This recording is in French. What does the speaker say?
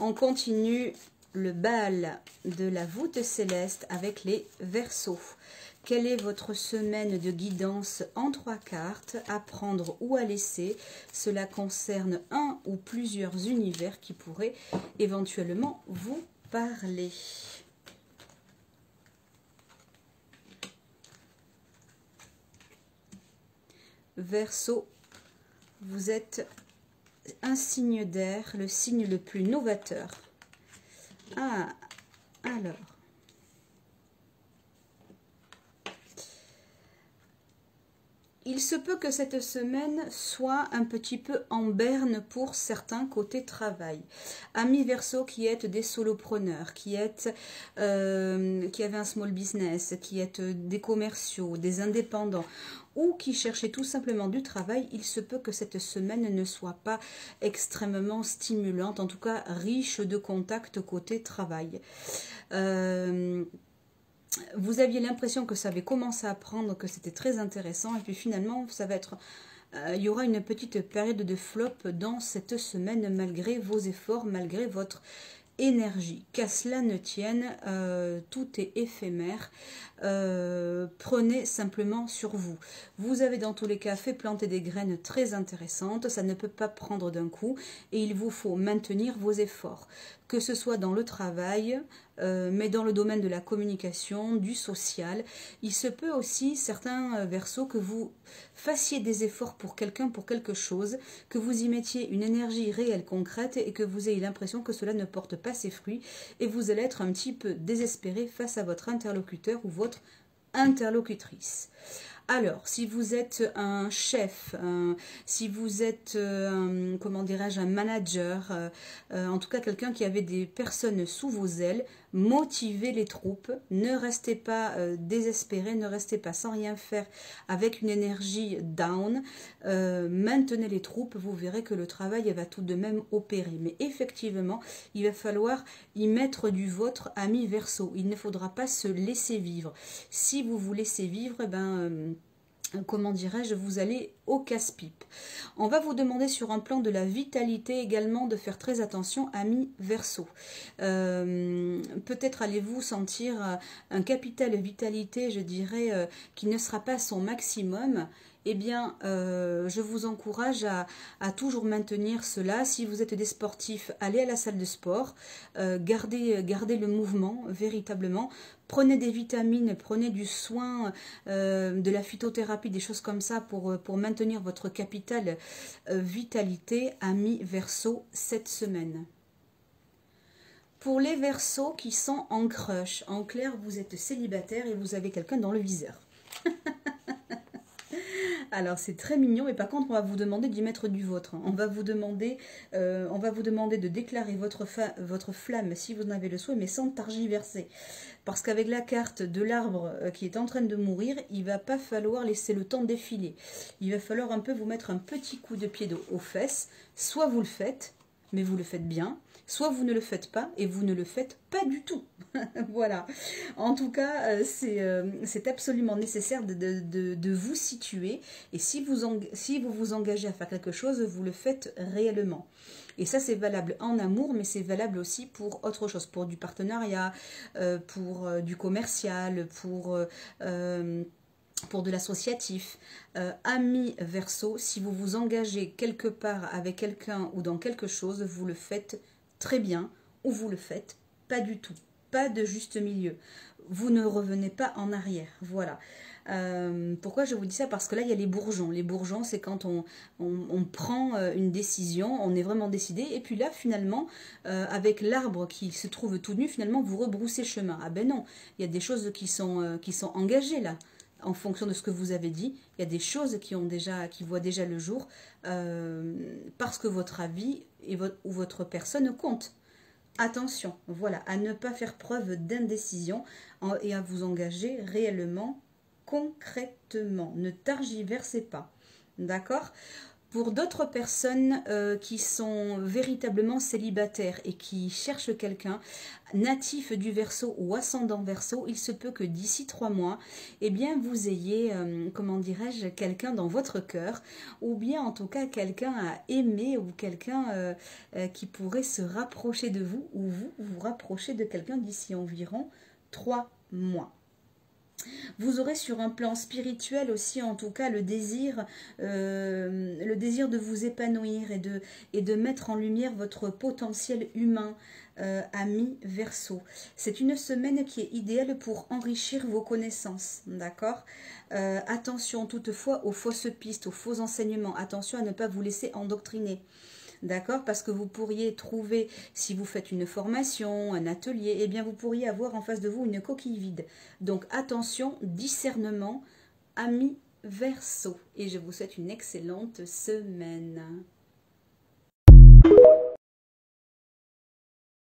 On continue le bal de la voûte céleste avec les Verseaux. Quelle est votre semaine de guidance en 3 cartes, à prendre ou à laisser? Cela concerne un ou plusieurs univers qui pourraient éventuellement vous parler. Verseau, vous êtes un signe d'air, le signe le plus novateur. Ah, alors. Il se peut que cette semaine soit un petit peu en berne pour certains côté travail. Amis Verseau qui êtes des solopreneurs, qui avez un small business, qui êtes des commerciaux, des indépendants, ou qui cherchez tout simplement du travail, il se peut que cette semaine ne soit pas extrêmement stimulante, en tout cas riche de contacts côté travail. Vous aviez l'impression que ça avait commencé à prendre, que c'était très intéressant, et puis finalement, ça va être, il y aura une petite période de flop dans cette semaine, malgré vos efforts, malgré votre énergie. Qu'à cela ne tienne, tout est éphémère. Prenez simplement sur vous. Vous avez dans tous les cas fait planter des graines très intéressantes, ça ne peut pas prendre d'un coup, et il vous faut maintenir vos efforts, que ce soit dans le travail, mais dans le domaine de la communication, du social. Il se peut aussi, certains Verseaux, que vous fassiez des efforts pour quelqu'un, pour quelque chose, que vous y mettiez une énergie réelle, concrète, et que vous ayez l'impression que cela ne porte pas ses fruits, et vous allez être un petit peu désespéré face à votre interlocuteur ou votre interlocutrice. Alors, si vous êtes un chef, si vous êtes, comment dirais-je, un manager, en tout cas quelqu'un qui avait des personnes sous vos ailes, motivez les troupes, ne restez pas désespérés, ne restez pas sans rien faire avec une énergie down, maintenez les troupes, vous verrez que le travail va tout de même opérer. Mais effectivement, il va falloir y mettre du vôtre, amis Verseau. Il ne faudra pas se laisser vivre. Si vous vous laissez vivre, comment dirais-je, vous allez au casse-pipe. On va vous demander sur un plan de la vitalité également de faire très attention, amis Verseau. Peut-être allez-vous sentir un capital vitalité, je dirais, qui ne sera pas son maximum. Eh bien, je vous encourage à toujours maintenir cela. Si vous êtes des sportifs, allez à la salle de sport, gardez le mouvement véritablement. Prenez des vitamines, prenez du soin, de la phytothérapie, des choses comme ça pour maintenir votre capital vitalité, amis Verseau, cette semaine. Pour les Verseaux qui sont en crush, en clair, vous êtes célibataire et vous avez quelqu'un dans le viseur. Alors c'est très mignon, mais par contre on va vous demander d'y mettre du vôtre. On va vous demander de déclarer votre flamme si vous en avez le souhait, mais sans targiverser. Parce qu'avec la carte de l'arbre qui est en train de mourir, il va pas falloir laisser le temps défiler. Il va falloir un peu vous mettre un petit coup de pied aux fesses. Soit vous le faites, mais vous le faites bien. Soit vous ne le faites pas et vous ne le faites pas du tout. Voilà. En tout cas, c'est absolument nécessaire de vous situer. Et si vous vous engagez à faire quelque chose, vous le faites réellement. Et ça, c'est valable en amour, mais c'est valable aussi pour autre chose, pour du partenariat, pour du commercial, pour de l'associatif. Amis Verseau, si vous vous engagez quelque part avec quelqu'un ou dans quelque chose, vous le faites très bien ou vous le faites pas du tout. Pas de juste milieu. Vous ne revenez pas en arrière. Voilà. Pourquoi je vous dis ça? Parce que là, il y a les bourgeons. Les bourgeons, c'est quand on prend une décision, on est vraiment décidé. Et puis là, finalement, avec l'arbre qui se trouve tout nu, finalement, vous rebroussez chemin. Ah ben non, il y a des choses qui sont engagées là. En fonction de ce que vous avez dit, il y a des choses qui voient déjà le jour parce que votre avis ou votre personne compte. Attention, voilà, à ne pas faire preuve d'indécision et à vous engager réellement, concrètement. Ne targiversez pas, d'accord? Pour d'autres personnes qui sont véritablement célibataires et qui cherchent quelqu'un, natif du Verseau ou ascendant Verseau, il se peut que d'ici 3 mois, eh bien vous ayez, comment dirais-je, quelqu'un dans votre cœur, ou bien en tout cas quelqu'un à aimer, ou quelqu'un qui pourrait se rapprocher de vous, ou vous vous rapprocher de quelqu'un d'ici environ 3 mois. Vous aurez sur un plan spirituel aussi, en tout cas, le désir de vous épanouir et de mettre en lumière votre potentiel humain, ami Verseau. C'est une semaine qui est idéale pour enrichir vos connaissances, d'accord? Attention toutefois aux fausses pistes, aux faux enseignements. Attention à ne pas vous laisser endoctriner. D'accord? Parce que vous pourriez trouver, si vous faites une formation, un atelier, eh bien vous pourriez avoir en face de vous une coquille vide. Donc attention, discernement, ami Verseau. Et je vous souhaite une excellente semaine.